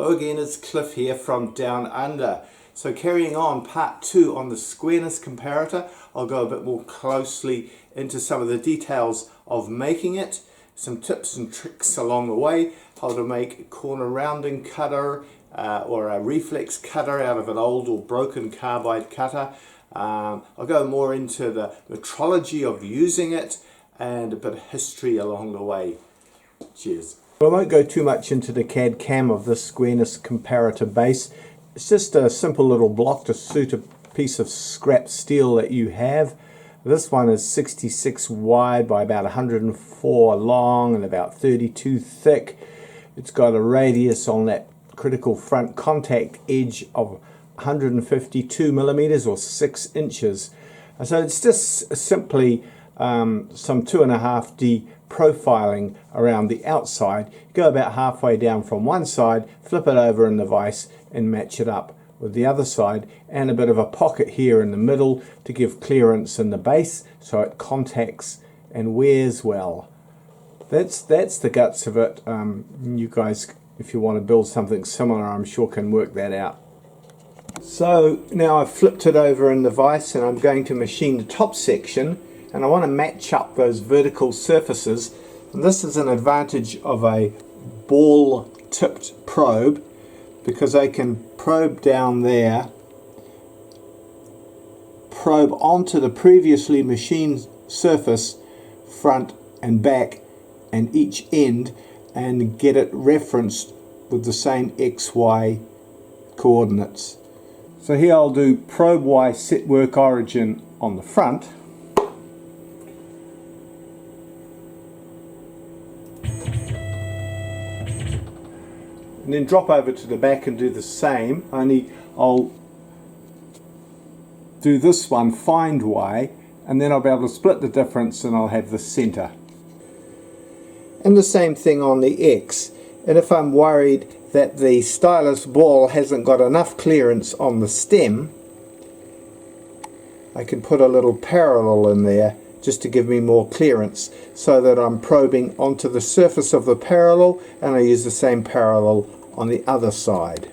Hello again, it's Cliff here from Down Under. So carrying on part 2 on the Squareness comparator, I'll go a bit more closely into some of the details of making it, some tips and tricks along the way, how to make a corner rounding cutter or a reflex cutter out of an old or broken carbide cutter. I'll go more into the metrology of using it and a bit of history along the way. Cheers. Well, I won't go too much into the CAD/CAM of this Squareness comparator base. It's just a simple little block to suit a piece of scrap steel that you have. This one is 66 wide by about 104 long and about 32 thick. It's got a radius on that critical front contact edge of 152 millimeters or 6 inches. So it's just simply some 2.5D profiling around the outside. Go about halfway down from one side, flip it over in the vise and match it up with the other side, and a bit of a pocket here in the middle to give clearance in the base so it contacts and wears well. That's the guts of it. You guys, if you want to build something similar, I'm sure can work that out. So now I've flipped it over in the vise and I'm going to machine the top section, and I want to match up those vertical surfaces. And this is an advantage of a ball tipped probe, because I can probe down there, probe onto the previously machined surface front and back and each end, and get it referenced with the same XY coordinates. So here I'll do probe Y set work origin on the front, and then drop over to the back and do the same, only I'll do this one find Y, and then I'll be able to split the difference and I'll have the center. And the same thing on the X. And if I'm worried that the stylus ball hasn't got enough clearance on the stem, I can put a little parallel in there just to give me more clearance, so that I'm probing onto the surface of the parallel, and I use the same parallel on the other side.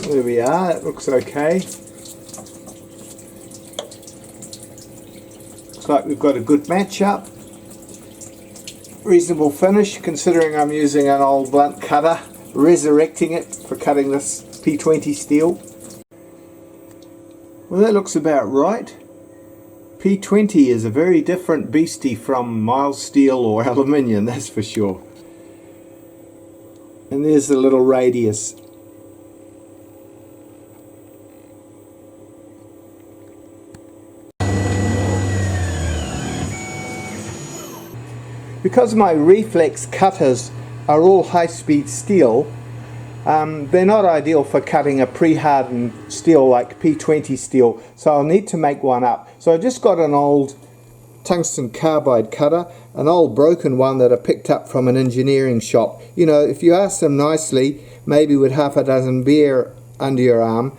There we are, it looks okay. Looks like we've got a good match-up. Reasonable finish, considering I'm using an old blunt cutter, resurrecting it for cutting this P20 steel. Well, that looks about right. P20 is a very different beastie from mild steel or aluminium, that's for sure. And there's the little radius. Because my reflex cutters are all high-speed steel, they're not ideal for cutting a pre-hardened steel like P20 steel, so I'll need to make one up. So I just got an old tungsten carbide cutter, an old broken one that I picked up from an engineering shop. You know, if you ask them nicely, maybe with half a dozen beer under your arm,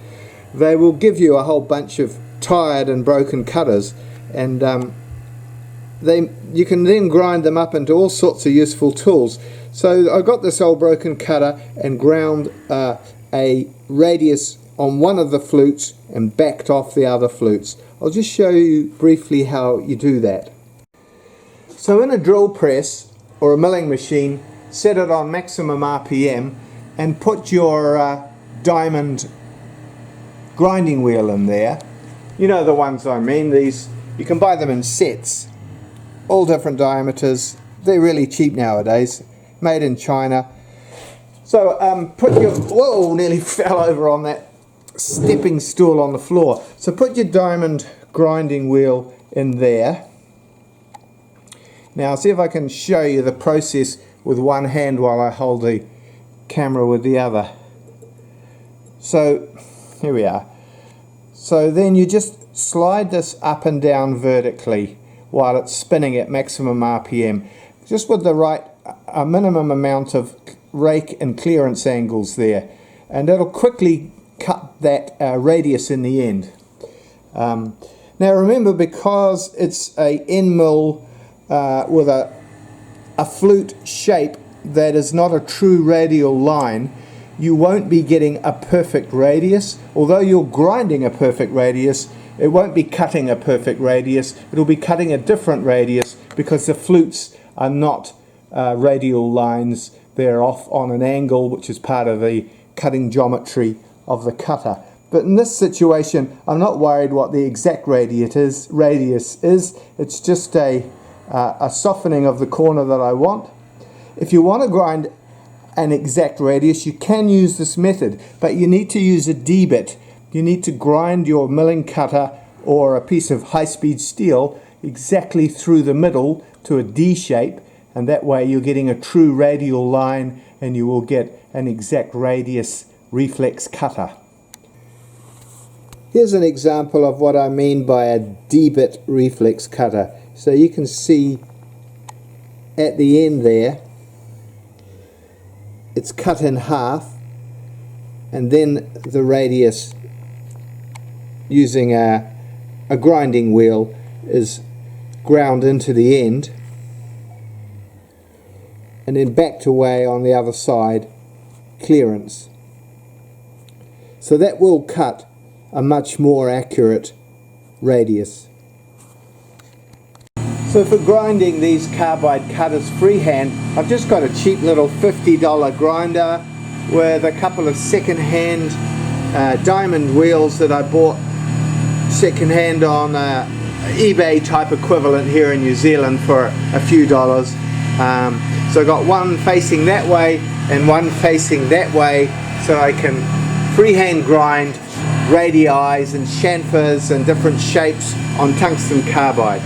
they will give you a whole bunch of tired and broken cutters, and you can then grind them up into all sorts of useful tools. So I got this old broken cutter and ground a radius on one of the flutes and backed off the other flutes. I'll just show you briefly how you do that. So in a drill press or a milling machine, set it on maximum RPM and put your diamond grinding wheel in there. You know the ones I mean, these, you can buy them in sets. All different diameters. They're really cheap nowadays, made in China. So put your, whoa, nearly fell over on that stepping stool on the floor. So put your diamond grinding wheel in there. Now see if I can show you the process with one hand while I hold the camera with the other. So here we are. So then you just slide this up and down vertically while it's spinning at maximum RPM, just with the right a minimum amount of rake and clearance angles there, and it'll quickly cut that radius in the end. Now remember, because it's a end mill with a flute shape that is not a true radial line, you won't be getting a perfect radius. Although you're grinding a perfect radius, it won't be cutting a perfect radius. It'll be cutting a different radius because the flutes are not radial lines. They're off on an angle, which is part of the cutting geometry of the cutter. But in this situation, I'm not worried what the exact radius is. It's just a softening of the corner that I want. If you want to grind an exact radius, you can use this method, but you need to use a D-bit. You need to grind your milling cutter or a piece of high-speed steel exactly through the middle to a D shape, and that way you're getting a true radial line and you will get an exact radius reflex cutter. Here's an example of what I mean by a D-bit reflex cutter. So you can see at the end there, it's cut in half, and then the radius using a grinding wheel is ground into the end, and then backed away on the other side, clearance. So that will cut a much more accurate radius. So for grinding these carbide cutters freehand, I've just got a cheap little $50 grinder with a couple of second-hand diamond wheels that I bought second-hand on eBay type equivalent here in New Zealand for a few dollars. So I got one facing that way and one facing that way, so I can freehand grind radii and chamfers and different shapes on tungsten carbide.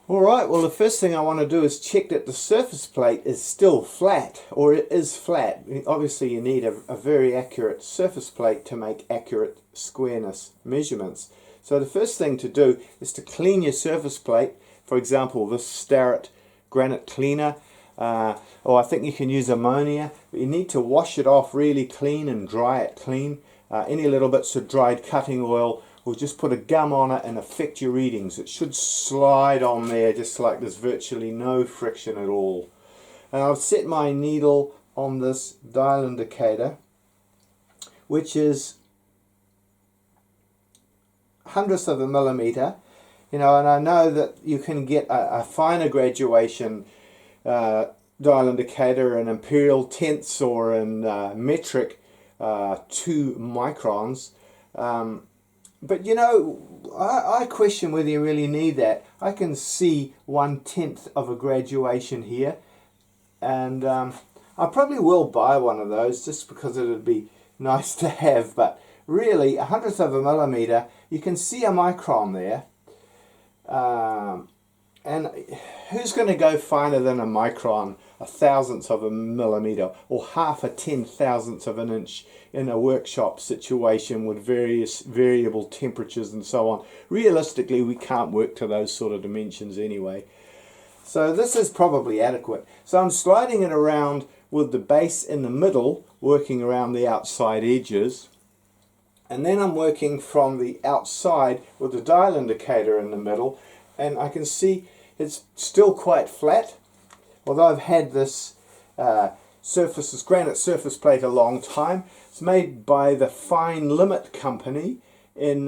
Alright, well the first thing I want to do is check that the surface plate is still flat, or it is flat. Obviously you need a very accurate surface plate to make accurate squareness measurements. So the first thing to do is to clean your surface plate. For example, this Starrett granite cleaner, or I think you can use ammonia, but you need to wash it off really clean and dry it clean. Any little bits of dried cutting oil, we'll just put a gum on it and affect your readings. It should slide on there just like there's virtually no friction at all. And I've set my needle on this dial indicator, which is hundredths of a millimeter, you know, and I know that you can get a finer graduation dial indicator in imperial tenths or in metric 2 microns. But you know, I question whether you really need that. I can see 1/10 of a graduation here, and I probably will buy one of those just because it would be nice to have. But really, 100th of a millimeter, you can see a micron there. And who's going to go finer than a micron, a thousandth of a millimeter, or half a 10,000th of an inch in a workshop situation with various variable temperatures and so on? Realistically, we can't work to those sort of dimensions anyway. So this is probably adequate. So I'm sliding it around with the base in the middle, working around the outside edges. And then I'm working from the outside with the dial indicator in the middle, and I can see it's still quite flat, although I've had this granite surface plate a long time. It's made by the Fine Limit company in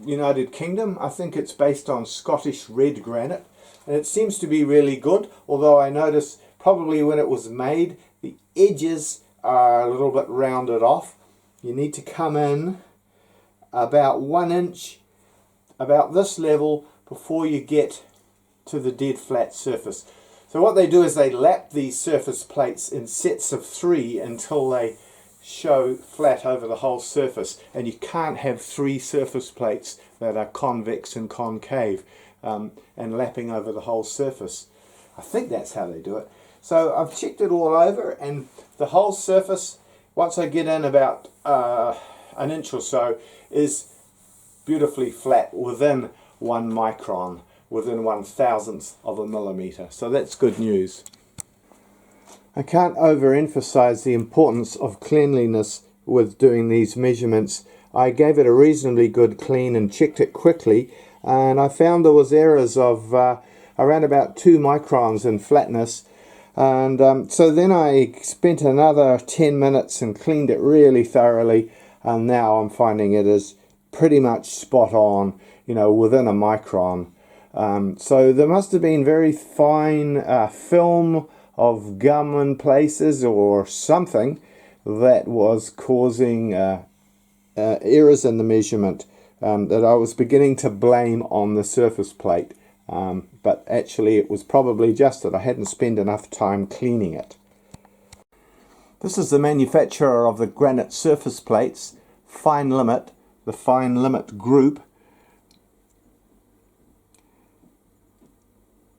United Kingdom. I think it's based on Scottish red granite, and it seems to be really good, although I notice probably when it was made the edges are a little bit rounded off. You need to come in about 1 inch, about this level, before you get to the dead flat surface. So what they do is they lap these surface plates in sets of 3 until they show flat over the whole surface, and you can't have three surface plates that are convex and concave and lapping over the whole surface. I think that's how they do it. So I've checked it all over, and the whole surface, once I get in about an inch or so, is beautifully flat within 1 micron, within 1/1000th of a millimeter. So that's good news. I can't overemphasize the importance of cleanliness with doing these measurements. I gave it a reasonably good clean and checked it quickly, and I found there was errors of around about 2 microns in flatness, and so then I spent another 10 minutes and cleaned it really thoroughly, and now I'm finding it is pretty much spot on, you know, within a micron. So there must have been very fine film of gum in places or something that was causing errors in the measurement that I was beginning to blame on the surface plate, but actually it was probably just that I hadn't spent enough time cleaning it. This is the manufacturer of the granite surface plates, Fine Limit, the Fine Limit Group.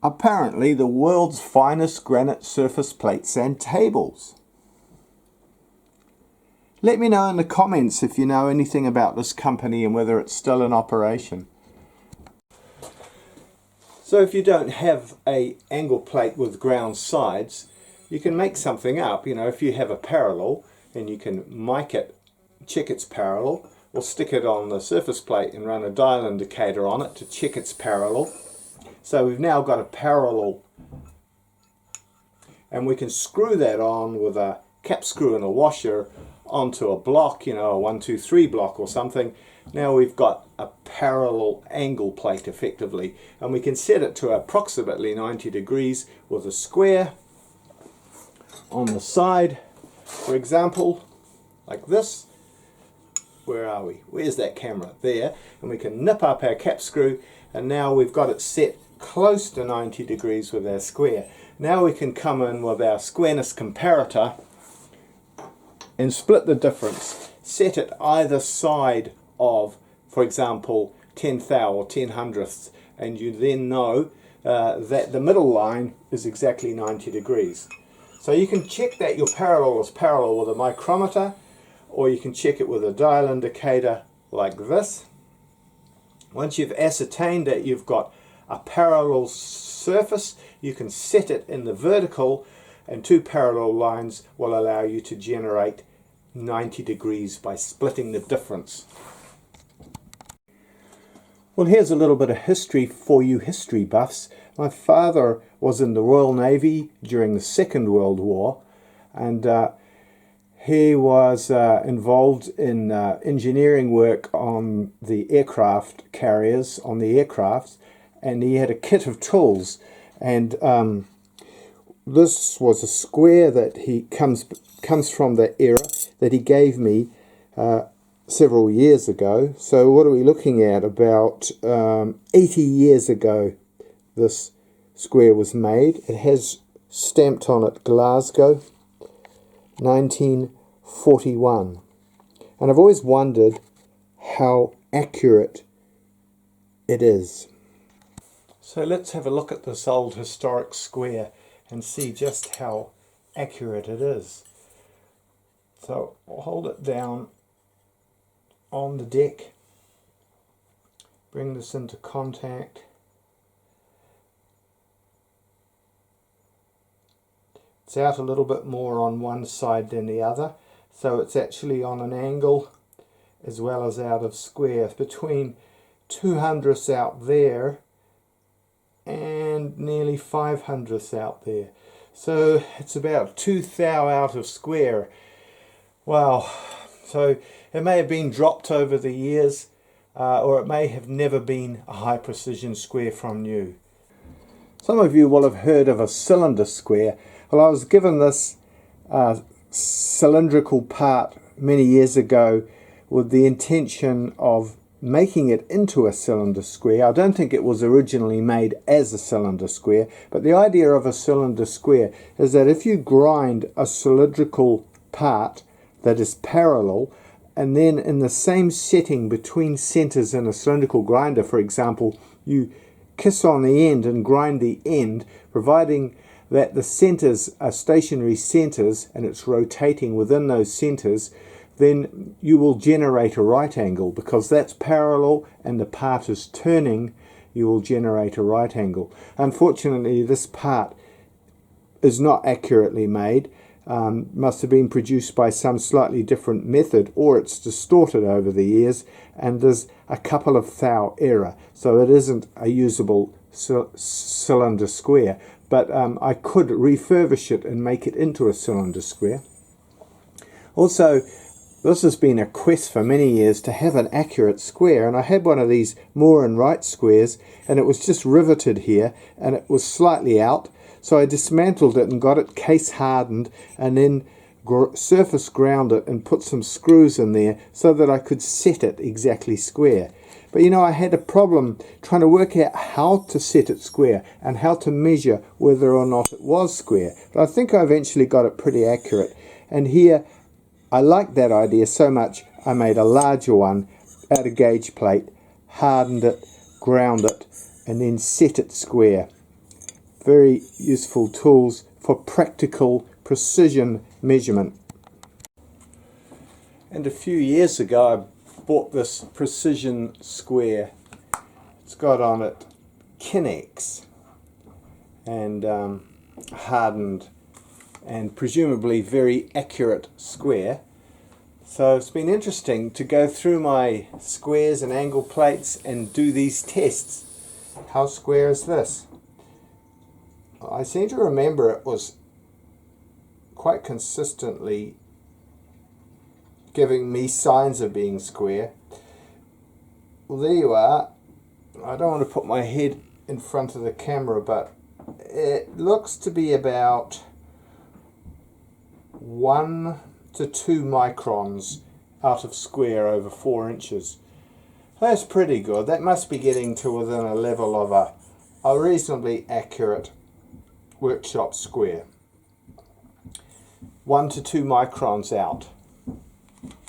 Apparently the world's finest granite surface plates and tables. Let me know in the comments if you know anything about this company and whether it's still in operation. So if you don't have a angle plate with ground sides, you can make something up. You know, if you have a parallel, and you can mic it, check its parallel, or stick it on the surface plate and run a dial indicator on it to check its parallel. So we've now got a parallel, and we can screw that on with a cap screw and a washer onto a block, you know, a 1, 2, 3 block or something. Now we've got a parallel angle plate effectively, and we can set it to approximately 90 degrees with a square on the side, for example, like this. Where are we? Where's that camera? There. And we can nip up our cap screw, and now we've got it set close to 90 degrees with our square. Now we can come in with our Squareness comparator and split the difference. Set it either side of, for example, 10 thou or 10 hundredths, and you then know that the middle line is exactly 90 degrees. So you can check that your parallel is parallel with a micrometer, or you can check it with a dial indicator like this. Once you've ascertained that you've got a parallel surface, you can set it in the vertical, and 2 parallel lines will allow you to generate 90 degrees by splitting the difference. Well, here's a little bit of history for you history buffs. My father was in the Royal Navy during the Second World War, and he was involved in engineering work on the aircraft carriers, on the aircrafts, and he had a kit of tools, and this was a square that he comes from the era that he gave me several years ago. So what are we looking at? About 80 years ago this square was made. It has stamped on it Glasgow 1941, and I've always wondered how accurate it is. So let's have a look at this old historic square and see just how accurate it is. So I'll hold it down on the deck, bring this into contact. It's out a little bit more on one side than the other, so it's actually on an angle as well as out of square, between 200ths out there and nearly 500ths out there. So it's about 2 thou out of square. Wow. So it may have been dropped over the years, or it may have never been a high precision square from new. Some of you will have heard of a cylinder square. Well, I was given this cylindrical part many years ago with the intention of making it into a cylinder square. I don't think it was originally made as a cylinder square, but the idea of a cylinder square is that if you grind a cylindrical part, that is parallel, and then in the same setting between centers in a cylindrical grinder, for example, you kiss on the end and grind the end, providing that the centers are stationary centers and it's rotating within those centers, then you will generate a right angle. Because that's parallel and the part is turning, you will generate a right angle. Unfortunately, this part is not accurately made. Must have been produced by some slightly different method, or it's distorted over the years, and there's a couple of thou error, so it isn't a usable cylinder square. But I could refurbish it and make it into a cylinder square. Also, this has been a quest for many years to have an accurate square, and I had one of these Moore and Wright squares, and it was just riveted here, and it was slightly out, so I dismantled it and got it case hardened, and then surface ground it and put some screws in there so that I could set it exactly square. But you know, I had a problem trying to work out how to set it square and how to measure whether or not it was square. But I think I eventually got it pretty accurate. And here, I liked that idea so much, I made a larger one out of gauge plate, hardened it, ground it, and then set it square. Very useful tools for practical precision measurement. And a few years ago, I bought this precision square. It's got on it Kinex and hardened and presumably very accurate square. So it's been interesting to go through my squares and angle plates and do these tests. How square is this? I seem to remember it was quite consistently giving me signs of being square. Well, there you are. I don't want to put my head in front of the camera, but it looks to be about 1 to 2 microns out of square over 4 inches. That's pretty good. That must be getting to within a level of a reasonably accurate workshop square. 1 to 2 microns out.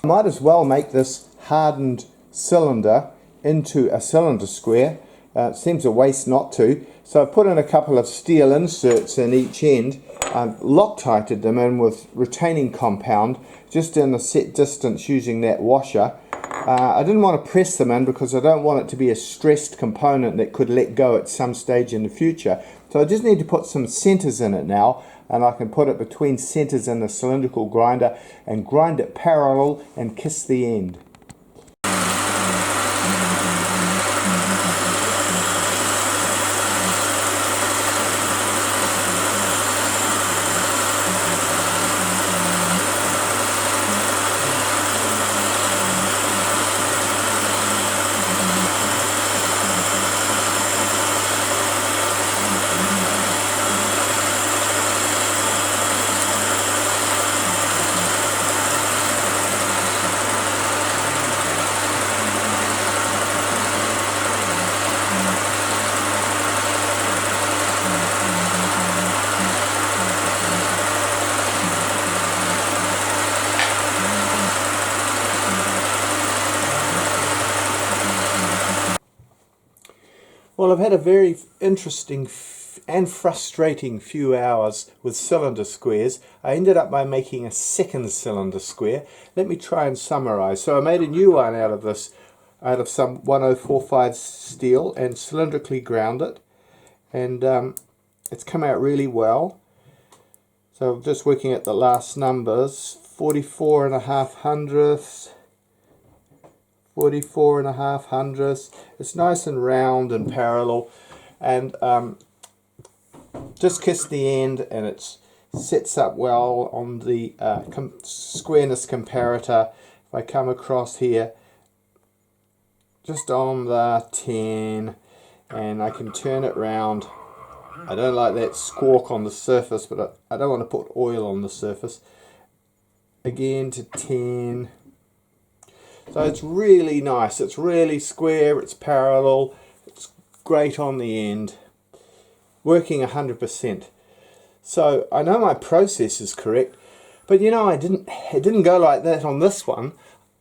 I might as well make this hardened cylinder into a cylinder square. It seems a waste not to. So I put in a couple of steel inserts in each end. I've Loctited them in with retaining compound just in a set distance using that washer. I didn't want to press them in because I don't want it to be a stressed component that could let go at some stage in the future. So I just need to put some centers in it now, and I can put it between centers in the cylindrical grinder and grind it parallel and kiss the end. Well, I've had a very interesting and frustrating few hours with cylinder squares. I ended up by making a second cylinder square. Let me try and summarize. So I made a new one out of this, out of some 1045 steel, and cylindrically ground it. And it's come out really well. So just working at the last numbers, 44.5 hundredths. 44.5 hundredths. It's nice and round and parallel, and just kiss the end, and it sets up well on the Squareness comparator. If I come across here, just on the 10, and I can turn it round. I don't like that squawk on the surface, but I don't want to put oil on the surface. Again to 10. So it's really nice, it's really square, it's parallel, it's great on the end, working 100%. So I know my process is correct. But you know, it didn't go like that on this one.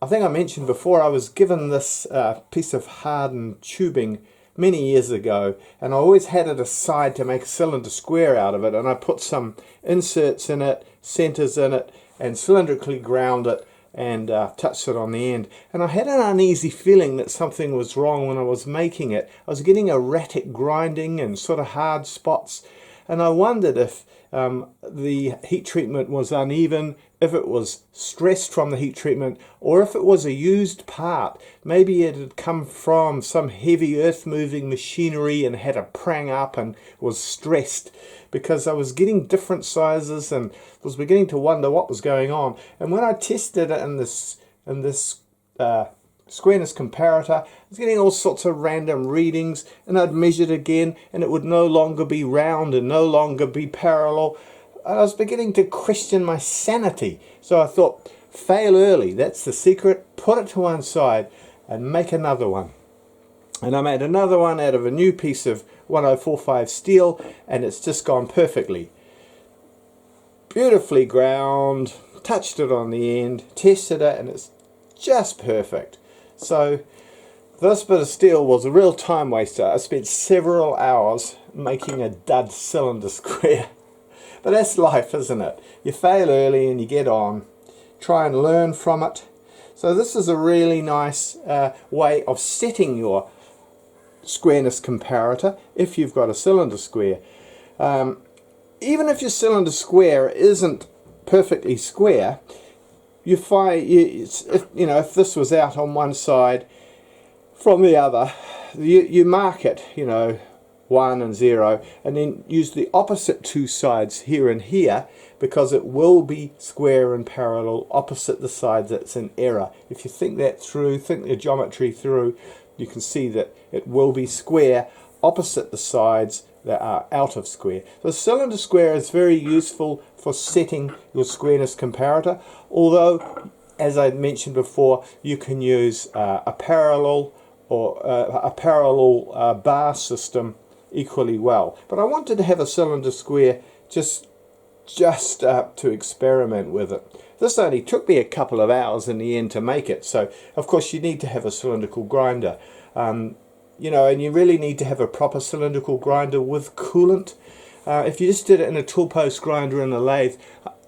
I think I mentioned before I was given this piece of hardened tubing many years ago, and I always had it aside to make a cylinder square out of it, and I put some inserts in it, centers in it, and cylindrically ground it and touched it on the end. And I had an uneasy feeling that something was wrong when I was making it. I was getting erratic grinding and sort of hard spots, and I wondered if the heat treatment was uneven, if it was stressed from the heat treatment, or if it was a used part. Maybe it had come from some heavy earth moving machinery and had a prang up and was stressed, because I was getting different sizes and was beginning to wonder what was going on. And when I tested it in this Squareness comparator, I was getting all sorts of random readings, and I'd measured again and it would no longer be round and no longer be parallel. I was beginning to question my sanity. So I thought, fail early, that's the secret. Put it to one side and make another one. And I made another one out of a new piece of 1045 steel, and it's just gone perfectly. Beautifully ground, touched it on the end, tested it, and it's just perfect. So this bit of steel was a real time waster. I spent several hours making a dud cylinder square. But that's life, isn't it? You fail early and you get on. Try and learn from it. So this is a really nice way of setting your Squareness comparator if you've got a cylinder square. Even if your cylinder square isn't perfectly square, you find, if this was out on one side from the other, you mark it, 1 and 0, and then use the opposite two sides here and here, because it will be square and parallel opposite the side that's in error. If you think that through, think the geometry through, you can see that it will be square opposite the sides that are out of square. The cylinder square is very useful for setting your Squareness comparator, although, as I mentioned before, you can use a parallel or a parallel bar system equally well. But I wanted to have a cylinder square just to experiment with it. This only took me a couple of hours in the end to make it, so of course you need to have a cylindrical grinder. And you really need to have a proper cylindrical grinder with coolant. If you just did it in a tool post grinder in a lathe,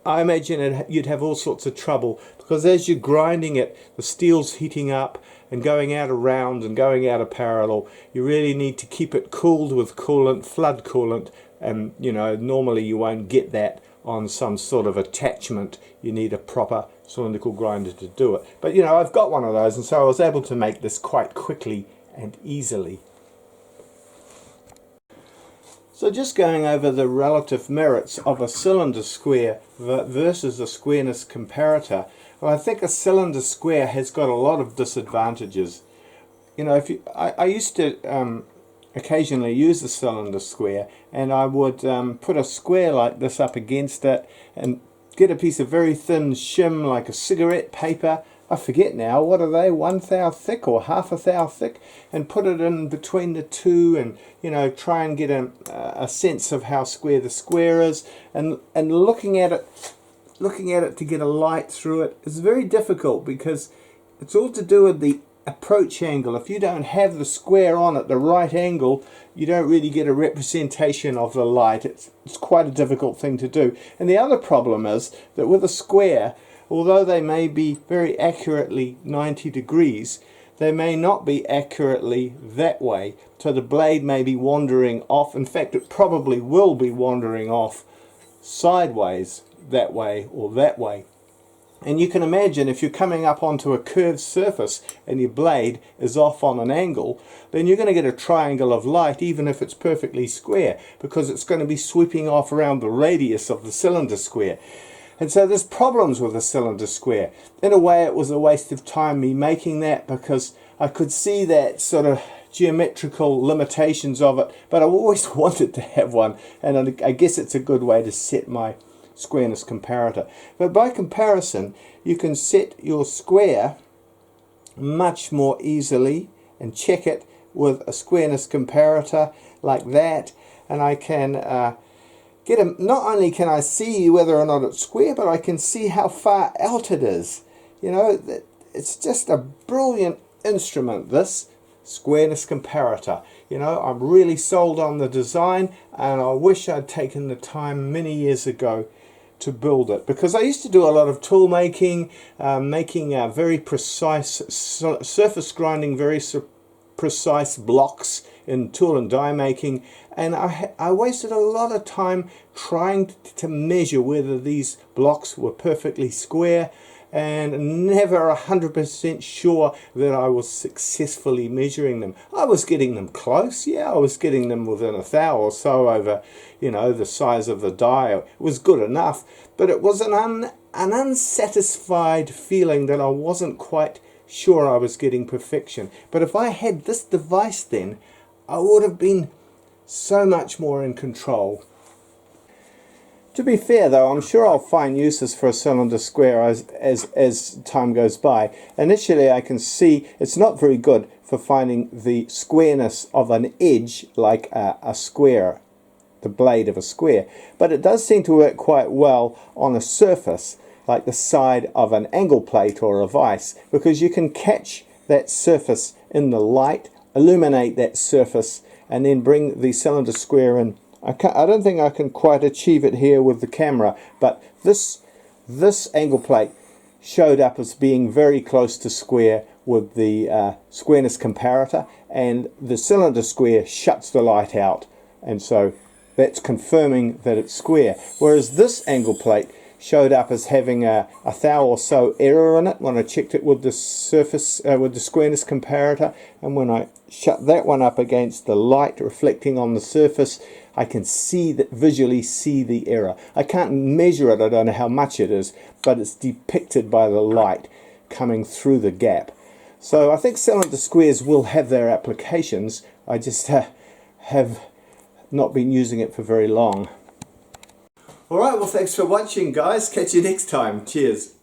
I imagine you'd have all sorts of trouble, because as you're grinding it, the steel's heating up and going out of round and going out of parallel. You really need to keep it cooled with coolant, flood coolant, and normally you won't get that on some sort of attachment. You need a proper cylindrical grinder to do it. But I've got one of those, and so I was able to make this quite quickly and easily. So just going over the relative merits of a cylinder square versus a Squareness comparator, well, I think a cylinder square has got a lot of disadvantages. I used to occasionally use the cylinder square, and I would put a square like this up against it and get a piece of very thin shim like a cigarette paper. I forget now, what are they, 1 thou thick or half a thou thick, and put it in between the two, and try and get a sense of how square the square is, and looking at it to get a light through it is very difficult, because it's all to do with the approach angle. If you don't have the square on at the right angle, you don't really get a representation of the light. It's quite a difficult thing to do. And the other problem is that with a square, although they may be very accurately 90 degrees, they may not be accurately that way. So the blade may be wandering off. In fact, it probably will be wandering off sideways that way or that way. And you can imagine if you're coming up onto a curved surface and your blade is off on an angle, then you're going to get a triangle of light even if it's perfectly square, because it's going to be sweeping off around the radius of the cylinder square. And so there's problems with a cylinder square. In a way, it was a waste of time me making that, because I could see that sort of geometrical limitations of it, but I always wanted to have one, and I guess it's a good way to set my Squareness comparator. But by comparison, you can set your square much more easily and check it with a Squareness comparator like that, and I can not only can I see whether or not it's square, but I can see how far out it is. You know, it's just a brilliant instrument, this Squareness Comparator. You know, I'm really sold on the design, and I wish I'd taken the time many years ago to build it, because I used to do a lot of tool making, making very precise surface grinding, very precise blocks in tool and die making, and I wasted a lot of time trying to measure whether these blocks were perfectly square, and never 100% sure that I was successfully measuring them. I was getting them close, yeah, I was getting them within a thou or so over, you know, the size of the die. It was good enough, but it was an unsatisfied feeling that I wasn't quite sure I was getting perfection. But if I had this device then, I would have been so much more in control. To be fair though, I'm sure I'll find uses for a cylinder square as time goes by. Initially I can see it's not very good for finding the squareness of an edge like a square, the blade of a square, but it does seem to work quite well on a surface like the side of an angle plate or a vise, because you can catch that surface in the light, illuminate that surface, and then bring the cylinder square in. I don't think I can quite achieve it here with the camera, but this angle plate showed up as being very close to square with the Squareness Comparator, and the cylinder square shuts the light out, and so that's confirming that it's square. Whereas this angle plate showed up as having a thou or so error in it when I checked it with the surface with the Squareness Comparator, and when I shut that one up against the light reflecting on the surface, I can visually see the error. I can't measure it, I don't know how much it is, but it's depicted by the light coming through the gap. So I think cylinder squares will have their applications. I just have not been using it for very long. Alright, well thanks for watching guys. Catch you next time. Cheers.